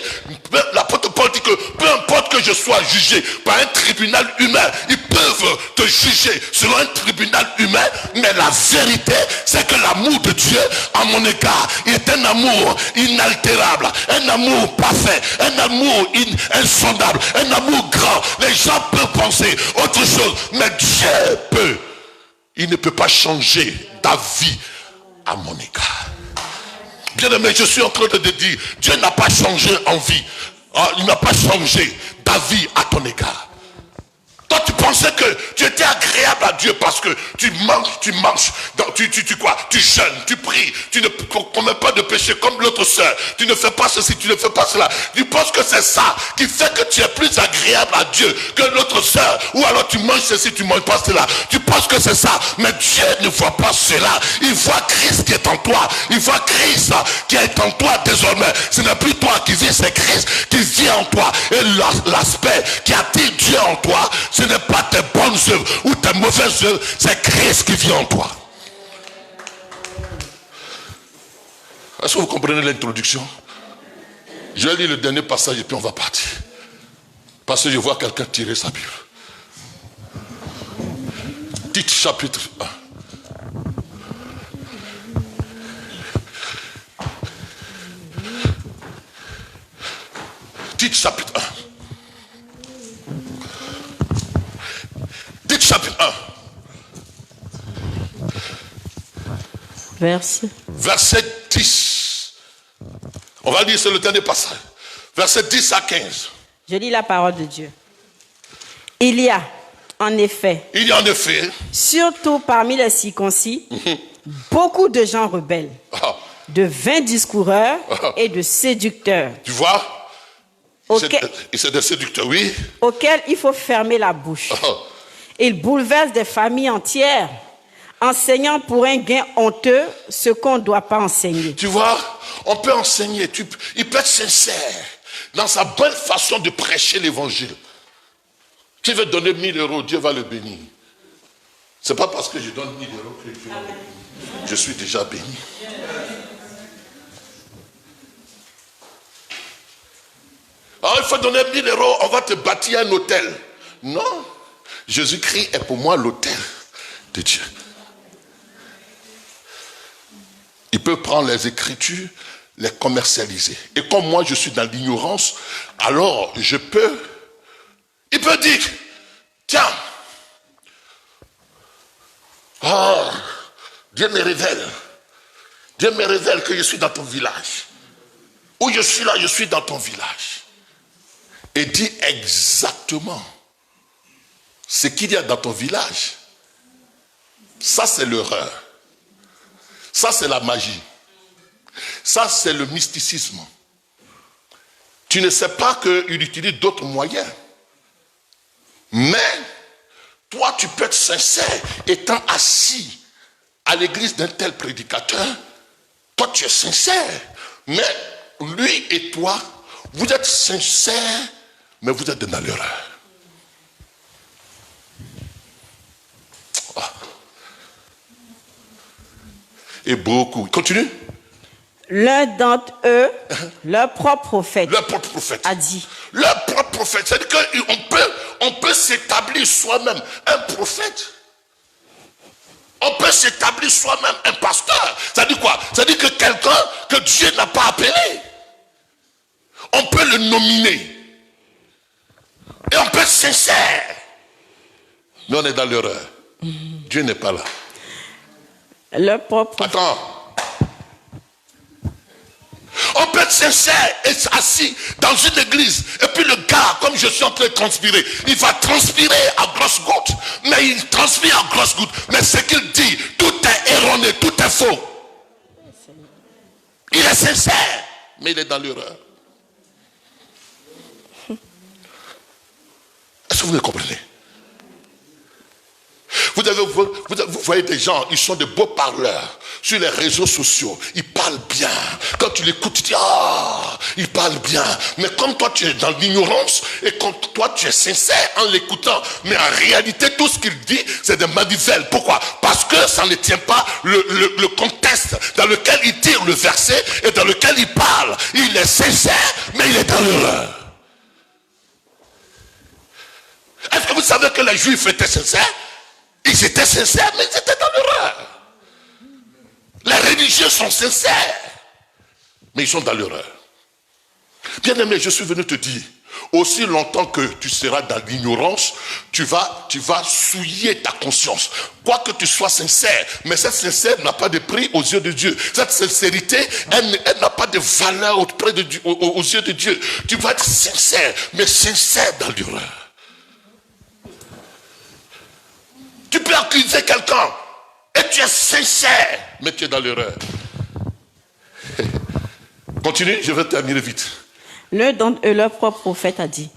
L'apôtre Paul dit que peu importe que je sois jugé par un tribunal humain, ils peuvent te juger selon un tribunal humain, mais la vérité, c'est que l'amour de Dieu à mon égard est un amour inaltérable, un amour parfait, un amour insondable, un amour grand. Les gens peuvent penser autre chose, mais Dieu peut. Il ne peut pas changer d'avis à mon égard. Bien aimé, je suis en train de te dire, Dieu n'a pas changé en vie. Il n'a pas changé d'avis à ton égard. Toi, tu pensais que tu étais agréable à Dieu parce que tu marches, tu jeûnes, tu pries, tu ne commets pas de péché comme l'autre sœur, tu ne fais pas ceci, tu ne fais pas cela. Tu penses que c'est ça qui fait que tu es plus agréable à Dieu que l'autre sœur, ou alors tu manges ceci, tu ne manges pas cela. Tu penses que c'est ça, mais Dieu ne voit pas cela. Il voit Christ qui est en toi, il voit Christ qui est en toi désormais. Ce n'est plus toi qui vis, c'est Christ qui vit en toi. Et l'aspect qui attire Dieu en toi, ce n'est pas tes bonnes œuvres ou tes mauvaises œuvres, c'est Christ qui vit en toi. Est-ce que vous comprenez l'introduction? Je vais lire le dernier passage et puis on va partir. Parce que je vois quelqu'un tirer sa Bible. Tite chapitre 1. Tite chapitre 1. Tite chapitre 1. Verset 10. On va lire, c'est le dernier passage. Verset 10 à 15. Je lis la parole de Dieu. Il y a en effet, surtout parmi les circoncis, beaucoup de gens rebelles, de vains discoureurs et de séducteurs. Tu vois? C'est des séducteurs, oui. Auxquels il faut fermer la bouche. Ils bouleversent des familles entières, enseignant pour un gain honteux ce qu'on ne doit pas enseigner. Tu vois, on peut enseigner, il peut être sincère dans sa bonne façon de prêcher l'évangile. Tu veux donner 1000 euros, Dieu va le bénir. C'est pas parce que je donne 1000 euros que Dieu va le bénir. Je suis déjà béni. Alors il faut donner 1000 euros, on va te bâtir un hôtel. Non, Jésus-Christ est pour moi l'hôtel de Dieu. Il peut prendre les Écritures, les commercialiser. Et comme moi je suis dans l'ignorance, alors il peut dire, tiens, Dieu me révèle que je suis dans ton village. Où je suis là, je suis dans ton village. Et dit exactement ce qu'il y a dans ton village. Ça, c'est l'erreur. Ça, c'est la magie. Ça, c'est le mysticisme. Tu ne sais pas qu'il utilise d'autres moyens. Mais Toi, tu peux être sincère étant assis à l'église d'un tel prédicateur. Toi, tu es sincère. Mais lui et toi, vous êtes sincères, mais vous êtes dans l'erreur. Et beaucoup. Continue. L'un d'entre eux, leur propre prophète, a dit. Leur propre prophète. C'est-à-dire qu'on peut s'établir soi-même un prophète. On peut s'établir soi-même un pasteur. Ça dit quoi? Ça dit que quelqu'un que Dieu n'a pas appelé, on peut le nominer. Et on peut être sincère. Mais on est dans l'erreur. Dieu n'est pas là. Leur propre... Attends. On peut être sincère et assis dans une église. Et puis le gars, comme je suis en train de transpirer, il va transpirer à grosses gouttes. Mais il transpire à grosses gouttes. Mais ce qu'il dit, tout est erroné, tout est faux. Il est sincère, mais il est dans l'erreur. Est-ce que vous le comprenez? Vous voyez des gens, ils sont de beaux parleurs sur les réseaux sociaux. Ils parlent bien. Quand tu l'écoutes, tu dis, ah, ils parlent bien. Mais comme toi, tu es dans l'ignorance et comme toi, tu es sincère en l'écoutant. Mais en réalité, tout ce qu'il dit, c'est des manivelles. Pourquoi? Parce que ça ne tient pas le contexte dans lequel il tire le verset et dans lequel il parle. Il est sincère, mais il est dans l'erreur. Est-ce que vous savez que les Juifs étaient sincères? Ils étaient sincères, mais ils étaient dans l'erreur. Les religieux sont sincères, mais ils sont dans l'erreur. Bien-aimé, je suis venu te dire, aussi longtemps que tu seras dans l'ignorance, tu vas souiller ta conscience. Quoi que tu sois sincère, mais cette sincérité n'a pas de prix aux yeux de Dieu. Cette sincérité, elle n'a pas de valeur auprès de Dieu, aux yeux de Dieu. Tu vas être sincère, mais sincère dans l'erreur. Tu peux accuser quelqu'un et tu es sincère, mais tu es dans l'erreur. Continue, je vais terminer vite. L'un d'entre eux, leur propre prophète, a dit,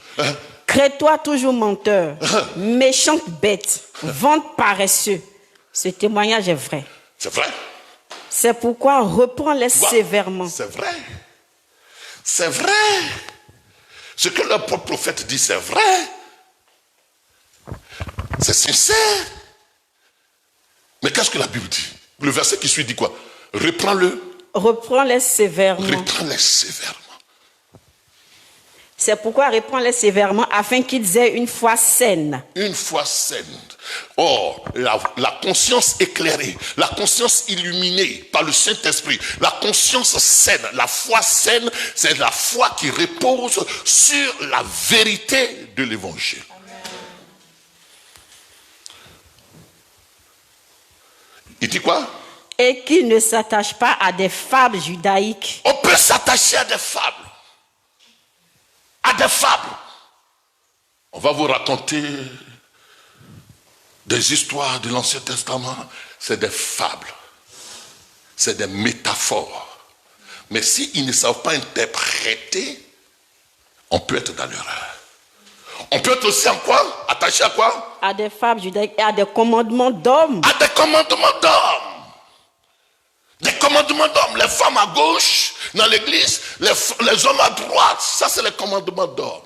crée-toi toujours menteur, méchante bête, vente paresseux. Ce témoignage est vrai. C'est vrai. C'est pourquoi reprends-les sévèrement. C'est vrai. C'est vrai. Ce que leur propre prophète dit, c'est vrai. C'est sincère. Mais qu'est-ce que la Bible dit? Le verset qui suit dit quoi? Reprends-le. Reprends-les sévèrement. Reprends-les sévèrement. C'est pourquoi reprends-les sévèrement afin qu'ils aient une foi saine. Une foi saine. Or, la conscience éclairée, la conscience illuminée par le Saint-Esprit, la conscience saine, la foi saine, c'est la foi qui repose sur la vérité de l'Évangile. Il dit quoi? Et qu'il ne s'attache pas à des fables judaïques. On peut s'attacher à des fables. À des fables. On va vous raconter des histoires de l'Ancien Testament. C'est des fables. C'est des métaphores. Mais s'ils ne savent pas interpréter, on peut être dans l'erreur. On peut être aussi en quoi? Attaché à quoi? À des fables judaïques et à des commandements d'hommes. À des commandements d'hommes. Des commandements d'hommes. Les femmes à gauche dans l'église, les hommes à droite. Ça, c'est les commandements d'hommes.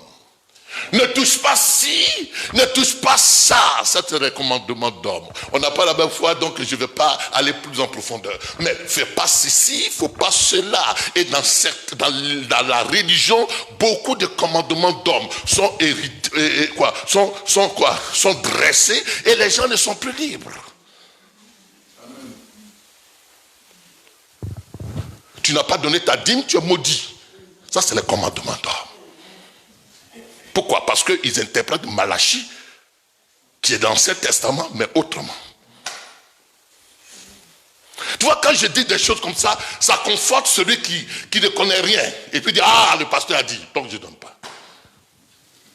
Ne touche pas ci, ne touche pas ça. Ça, c'est les commandements d'hommes. On n'a pas la même foi, donc je ne vais pas aller plus en profondeur. Mais fais pas ceci, il ne faut pas cela. Et dans la religion, beaucoup de commandements d'hommes sont sont dressés et les gens ne sont plus libres. Tu n'as pas donné ta dîme, tu es maudit. Ça, c'est les commandements d'hommes. Pourquoi? Parce qu'ils interprètent Malachie, qui est dans l'Ancien Testament, mais autrement. Tu vois, quand je dis des choses comme ça, ça conforte celui qui ne connaît rien. Et puis dit, ah, le pasteur a dit, donc je ne donne pas.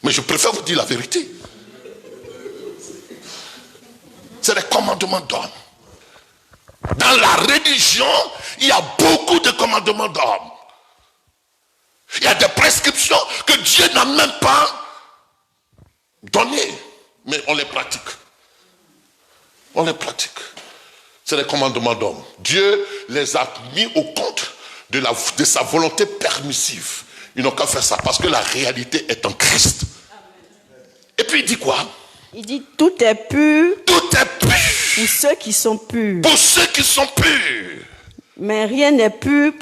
Mais je préfère vous dire la vérité. C'est les commandements d'hommes. Dans la religion, il y a beaucoup de commandements d'hommes. Il y a des prescriptions que Dieu n'a même pas données, mais on les pratique. On les pratique. C'est les commandements d'homme. Dieu les a mis au compte de sa volonté permissive. Ils n'ont qu'à faire ça parce que la réalité est en Christ. Et puis il dit quoi? Il dit tout est pur. Tout est pur. Pour ceux qui sont purs. Pour ceux qui sont purs. Mais rien n'est pur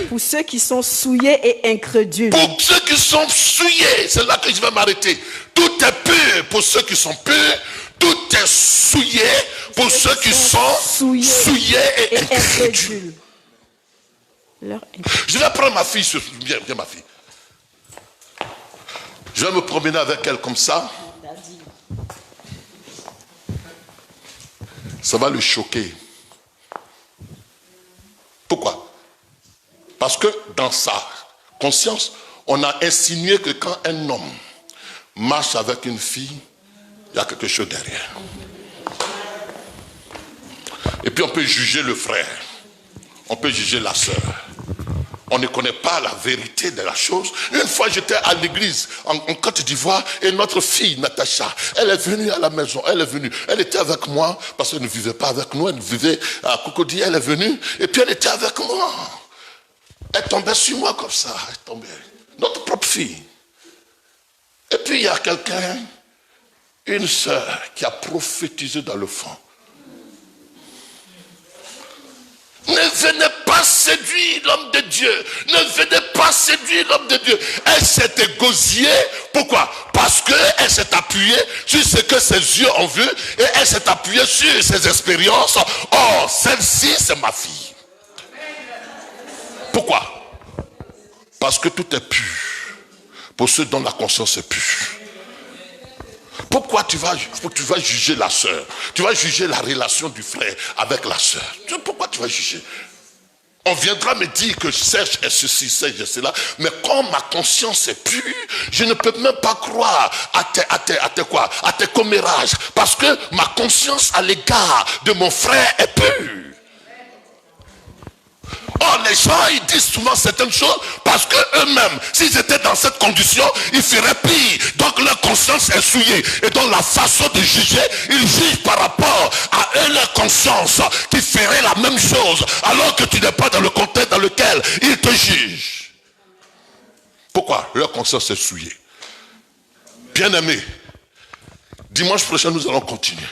pour ceux qui sont souillés et incrédules. Pour ceux qui sont souillés, c'est là que je vais m'arrêter. Tout est pur pour ceux qui sont purs. Tout est souillé pour ceux qui sont souillés et incrédules. Je vais prendre ma fille, viens ma fille. Je vais me promener avec elle comme ça. Ça va le choquer. Pourquoi? Parce que dans sa conscience, on a insinué que quand un homme marche avec une fille, il y a quelque chose derrière. Et puis on peut juger le frère, on peut juger la sœur. On ne connaît pas la vérité de la chose. Une fois j'étais à l'église en Côte d'Ivoire et notre fille Natacha, elle est venue à la maison, elle était avec moi parce qu'elle ne vivait pas avec nous, elle vivait à Cocody, elle est venue et puis elle était avec moi. Elle tombait sur moi comme ça, elle tombait. Notre propre fille. Et puis il y a quelqu'un, une sœur qui a prophétisé dans le fond. Ne venez pas séduire l'homme de Dieu. Ne venez pas séduire l'homme de Dieu. Elle s'est égosillée. Pourquoi? Parce qu'elle s'est appuyée sur ce que ses yeux ont vu et elle s'est appuyée sur ses expériences. Or, celle-ci, c'est ma fille. Pourquoi? Parce que tout est pur. Pour ceux dont la conscience est pure. Pourquoi tu vas juger la sœur? Tu vas juger la relation du frère avec la sœur. Pourquoi tu vas juger? On viendra me dire que Serge est ceci, Serge est cela, mais quand ma conscience est pure, je ne peux même pas croire à tes commérages, parce que ma conscience à l'égard de mon frère est pure. Or, les gens, ils disent souvent certaines choses parce que eux-mêmes, s'ils étaient dans cette condition, ils feraient pire. Donc, leur conscience est souillée. Et donc, la façon de juger, ils jugent par rapport à eux, leur conscience, qui ferait la même chose, alors que tu n'es pas dans le contexte dans lequel ils te jugent. Pourquoi? Leur conscience est souillée. Bien-aimés, dimanche prochain, nous allons continuer.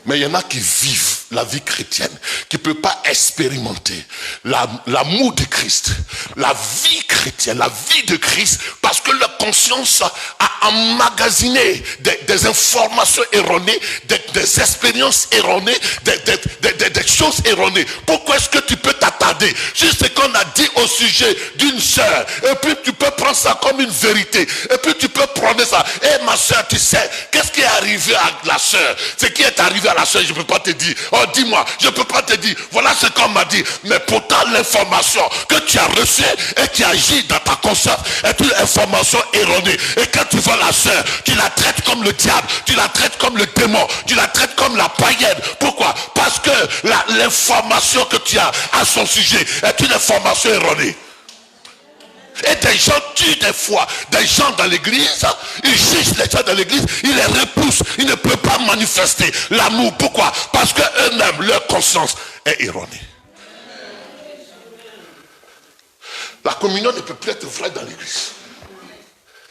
Mais il y en a qui vivent la vie chrétienne, qui ne peuvent pas expérimenter l'amour de Christ, la vie chrétienne, la vie de Christ, parce que leur conscience a emmagasiné des informations erronées, des expériences erronées, des choses erronées. Pourquoi est-ce que tu peux t'attarder sur ce qu'on a dit au sujet d'une sœur, et puis tu peux prendre ça comme une vérité, et puis tu peux prendre ça. Et ma sœur, tu sais, qu'est-ce qui est arrivé à la sœur? Ce qui est arrivé à la sœur, je ne peux pas te dire. Oh, dis-moi, je ne peux pas te dire. Voilà ce qu'on m'a dit. Mais pourtant, l'information que tu as reçue et qui agit dans ta conscience est une information erronée. Et quand tu vois la sœur, tu la traites comme le diable, tu la traites comme le démon, tu la traites comme la païenne. Pourquoi? Parce que l'information que tu as à son sujet est une information erronée. Et des gens tuent des fois des gens dans l'église, ils jugent les gens dans l'église, ils les repoussent, ils ne peuvent pas manifester l'amour. Pourquoi? Parce que eux-mêmes, leur conscience est erronée. La communion ne peut plus être vraie dans l'église.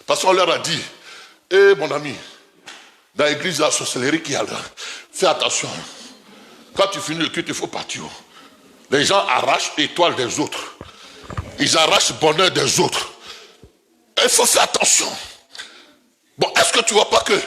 Parce qu'on leur a dit, mon ami, dans l'église, la sorcellerie qui a là, fais attention. Quand tu finis le culte, il faut partir. Les gens arrachent l'étoile des autres. Ils arrachent le bonheur des autres. Il faut faire attention. Bon, est-ce que tu vois pas que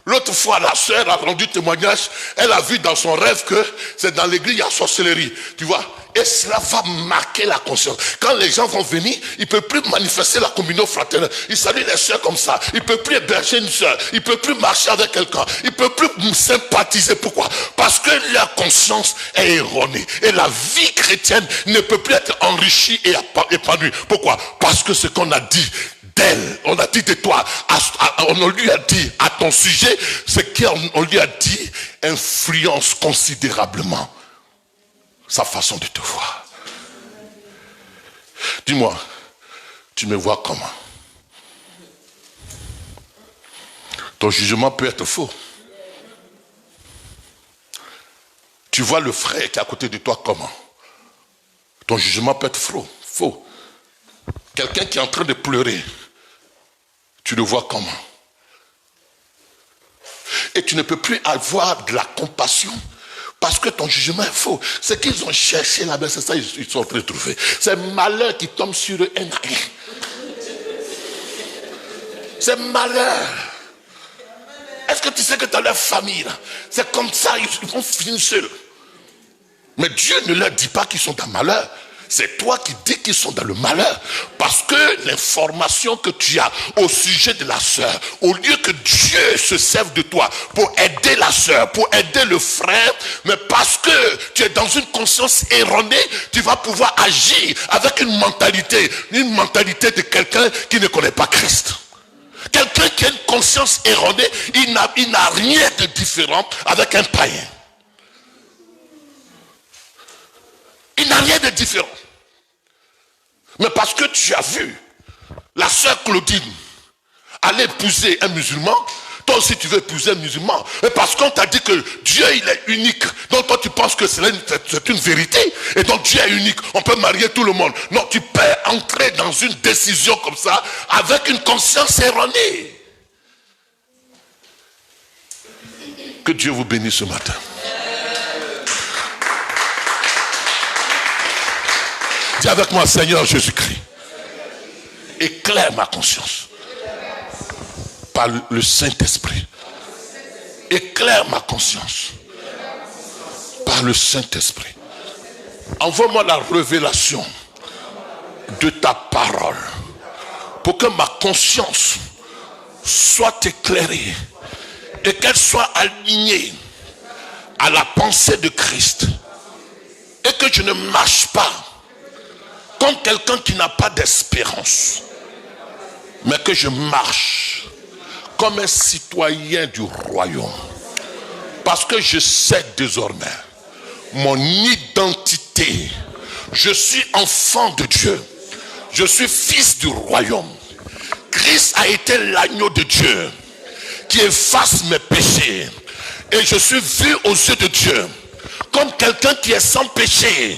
l'autre fois, la sœur a rendu témoignage, elle a vu dans son rêve que c'est dans l'église, il y a sorcellerie. Tu vois? Et cela va marquer la conscience. Quand les gens vont venir, ils ne peuvent plus manifester la communion fraternelle. Ils saluent les sœurs comme ça. Ils ne peuvent plus héberger une sœur. Ils ne peuvent plus marcher avec quelqu'un. Ils ne peuvent plus sympathiser. Pourquoi? Parce que leur conscience est erronée. Et la vie chrétienne ne peut plus être enrichie et épanouie. Pourquoi? Parce que ce qu'on a dit d'elle, on a dit de toi, on lui a dit à ton sujet, ce qu'on lui a dit influence considérablement sa façon de te voir. Dis-moi, tu me vois comment? Ton jugement peut être faux. Tu vois le frère qui est à côté de toi comment? Ton jugement peut être faux. Quelqu'un qui est en train de pleurer, tu le vois comment? Et tu ne peux plus avoir de la compassion parce que ton jugement est faux. Ce qu'ils ont cherché là-bas, c'est ça ils sont en train de trouver. C'est malheur qui tombe sur eux un à un. C'est malheur. Est-ce que tu sais que dans leur famille, là, c'est comme ça, ils vont finir seuls. Mais Dieu ne leur dit pas qu'ils sont dans le malheur. C'est toi qui dis qu'ils sont dans le malheur. Parce que l'information que tu as au sujet de la sœur, au lieu que Dieu se serve de toi pour aider la sœur, pour aider le frère, mais parce que tu es dans une conscience erronée, tu vas pouvoir agir avec une mentalité de quelqu'un qui ne connaît pas Christ. Quelqu'un qui a une conscience erronée, il n'a rien de différent avec un païen. Il n'a rien de différent. Mais parce que tu as vu la sœur Claudine aller épouser un musulman, toi aussi tu veux épouser un musulman. Et parce qu'on t'a dit que Dieu il est unique, donc toi tu penses que c'est une vérité. Et donc Dieu est unique, on peut marier tout le monde. Non, tu peux entrer dans une décision comme ça avec une conscience erronée. Que Dieu vous bénisse ce matin. Dis avec moi, Seigneur Jésus-Christ, éclaire ma conscience par le Saint-Esprit. Éclaire ma conscience par le Saint-Esprit. Envoie-moi la révélation de ta parole pour que ma conscience soit éclairée et qu'elle soit alignée à la pensée de Christ et que je ne marche pas comme quelqu'un qui n'a pas d'espérance, mais que je marche comme un citoyen du royaume. Parce que je sais désormais mon identité. Je suis enfant de Dieu. Je suis fils du royaume. Christ a été l'agneau de Dieu qui efface mes péchés. Et je suis vu aux yeux de Dieu comme quelqu'un qui est sans péché.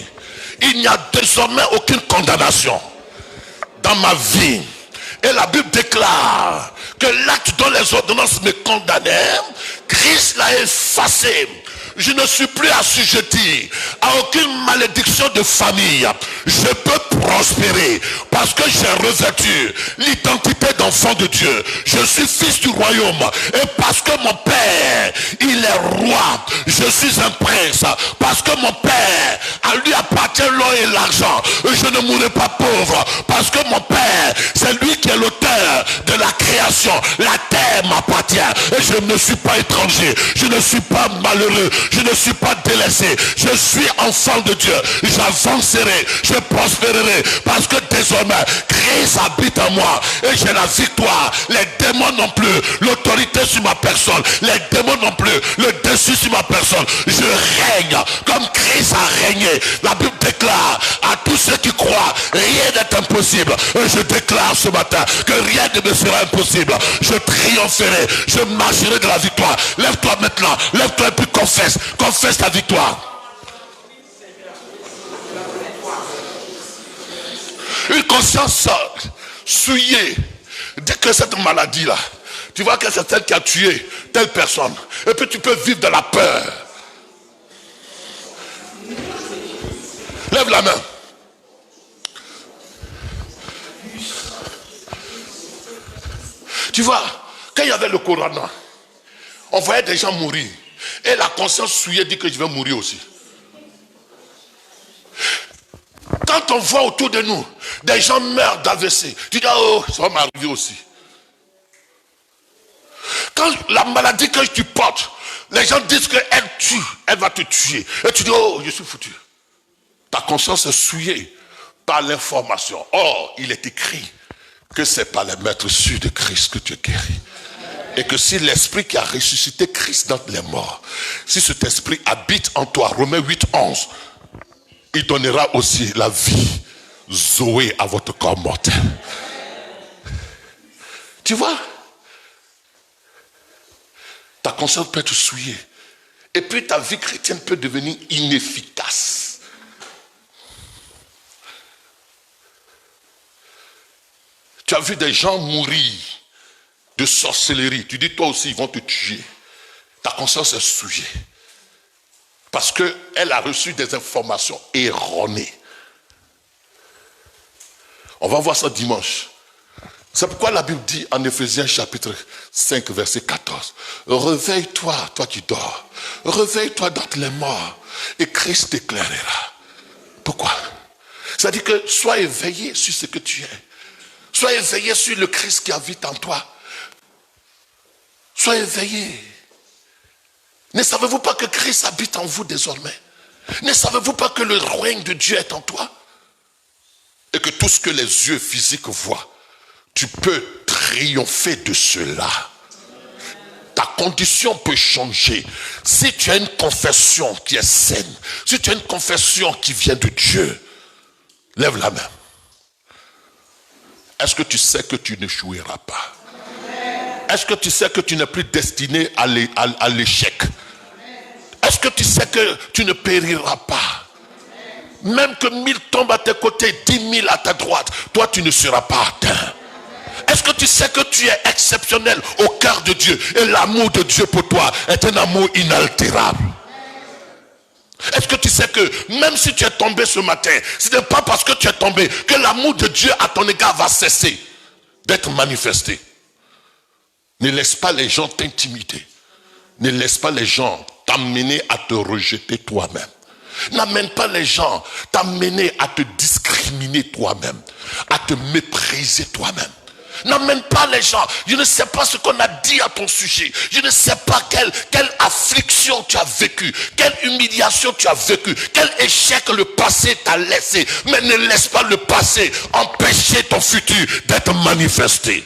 Il n'y a désormais aucune condamnation dans ma vie. Et la Bible déclare que l'acte dont les ordonnances me condamnaient, Christ l'a effacé. Je ne suis plus assujetti à aucune malédiction de famille. Je peux prospérer parce que j'ai revêtu l'identité d'enfant de Dieu. Je suis fils du royaume. Et parce que mon père, il est roi, je suis un prince. Parce que mon père, à lui appartient l'or et l'argent. Je ne mourrai pas pauvre. Parce que mon père, c'est lui qui est l'auteur de la création. La terre m'appartient. Et je ne suis pas étranger. Je ne suis pas malheureux. Je ne suis pas délaissé. Je suis enfant de Dieu. J'avancerai. Je prospérerai. Parce que désormais, Christ habite en moi. Et j'ai la victoire. Les démons non plus. L'autorité sur ma personne. Les démons non plus. Le dessus sur ma personne. Je règne comme Christ a régné. La Bible déclare à tous ceux qui croient, rien n'est impossible. Et je déclare ce matin que rien ne me sera impossible. Je triompherai. Je marcherai de la victoire. Lève-toi maintenant. Lève-toi et puis confesse. Confesse ta victoire. Une conscience souillée. Dès que cette maladie-là, tu vois que c'est celle qui a tué telle personne. Et puis tu peux vivre dans la peur. Lève la main. Tu vois, quand il y avait le corona, on voyait des gens mourir. Et la conscience souillée dit que je vais mourir aussi. Quand on voit autour de nous des gens meurent d'AVC, tu dis oh, ça va m'arriver aussi. Quand la maladie que tu portes, les gens disent qu'elle tue, elle va te tuer. Et tu dis oh, je suis foutu. Ta conscience est souillée par l'information. Or, il est écrit que c'est par les maîtres sûrs de Christ que tu es guéri. Et que si l'esprit qui a ressuscité Christ dans les morts, si cet esprit habite en toi, Romains 8:11, il donnera aussi la vie, Zoé, à votre corps mortel. Tu vois, ta conscience peut être souillée. Et puis ta vie chrétienne peut devenir inefficace. Tu as vu des gens mourir de sorcellerie. Tu dis, toi aussi, ils vont te tuer. Ta conscience est souillée. Parce qu'elle a reçu des informations erronées. On va voir ça dimanche. C'est pourquoi la Bible dit en Éphésiens chapitre 5, verset 14. Réveille-toi, toi qui dors. Réveille-toi d'entre les morts et Christ t'éclairera. Pourquoi? C'est-à-dire que sois éveillé sur ce que tu es. Sois éveillé sur le Christ qui habite en toi. Sois éveillé. Ne savez-vous pas que Christ habite en vous désormais? Ne savez-vous pas que le règne de Dieu est en toi? Et que tout ce que les yeux physiques voient, tu peux triompher de cela. Ta condition peut changer. Si tu as une confession qui est saine, si tu as une confession qui vient de Dieu, lève la main. Est-ce que tu sais que tu n'échoueras pas? Est-ce que tu sais que tu n'es plus destiné à l'échec? Est-ce que tu sais que tu ne périras pas? Même que 1000 tombent à tes côtés, 10 000 à ta droite, toi tu ne seras pas atteint. Est-ce que tu sais que tu es exceptionnel au cœur de Dieu et l'amour de Dieu pour toi est un amour inaltérable? Est-ce que tu sais que même si tu es tombé ce matin, ce n'est pas parce que tu es tombé que l'amour de Dieu à ton égard va cesser d'être manifesté? Ne laisse pas les gens t'intimider. Ne laisse pas les gens t'amener à te rejeter toi-même. N'amène pas les gens t'amener à te discriminer toi-même, à te mépriser toi-même. N'amène pas les gens. Je ne sais pas ce qu'on a dit à ton sujet. Je ne sais pas quelle affliction tu as vécu, quelle humiliation tu as vécu, quel échec le passé t'a laissé. Mais ne laisse pas le passé empêcher ton futur d'être manifesté.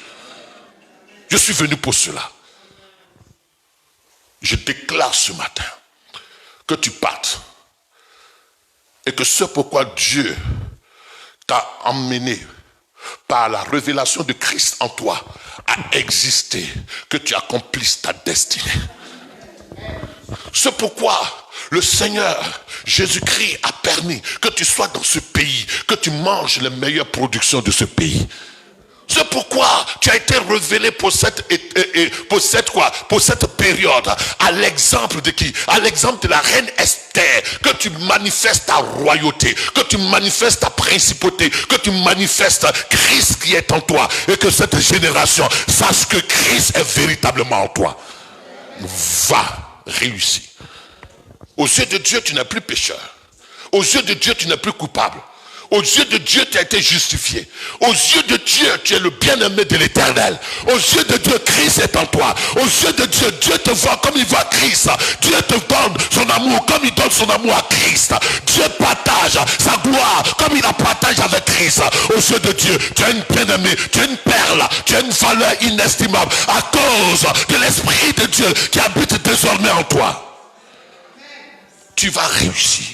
Je suis venu pour cela. Je déclare ce matin que tu partes et que ce pourquoi Dieu t'a emmené par la révélation de Christ en toi à exister, que tu accomplisses ta destinée. C'est pourquoi le Seigneur Jésus-Christ a permis que tu sois dans ce pays, que tu manges les meilleures productions de ce pays. C'est pourquoi tu as été révélé pour cette période. À l'exemple de qui? À l'exemple de la reine Esther. Que tu manifestes ta royauté, que tu manifestes ta principauté, que tu manifestes Christ qui est en toi. Et que cette génération sache que Christ est véritablement en toi. Va réussir. Aux yeux de Dieu, tu n'es plus pécheur. Aux yeux de Dieu, tu n'es plus coupable. Aux yeux de Dieu, tu as été justifié. Aux yeux de Dieu, tu es le bien-aimé de l'Éternel. Aux yeux de Dieu, Christ est en toi. Aux yeux de Dieu, Dieu te voit comme il voit Christ. Dieu te donne son amour comme il donne son amour à Christ. Dieu partage sa gloire comme il la partage avec Christ. Aux yeux de Dieu, tu es une bien-aimée, tu es une perle, tu as une valeur inestimable à cause de l'Esprit de Dieu qui habite désormais en toi. Tu vas réussir.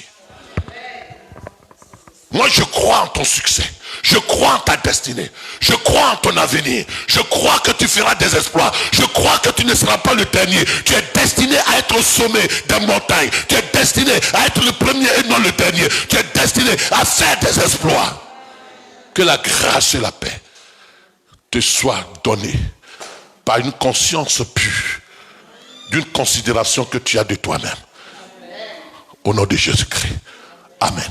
Moi, je crois en ton succès. Je crois en ta destinée. Je crois en ton avenir. Je crois que tu feras des exploits. Je crois que tu ne seras pas le dernier. Tu es destiné à être au sommet des montagnes. Tu es destiné à être le premier et non le dernier. Tu es destiné à faire des exploits. Que la grâce et la paix te soient données par une conscience pure, d'une considération que tu as de toi-même. Au nom de Jésus-Christ. Amen.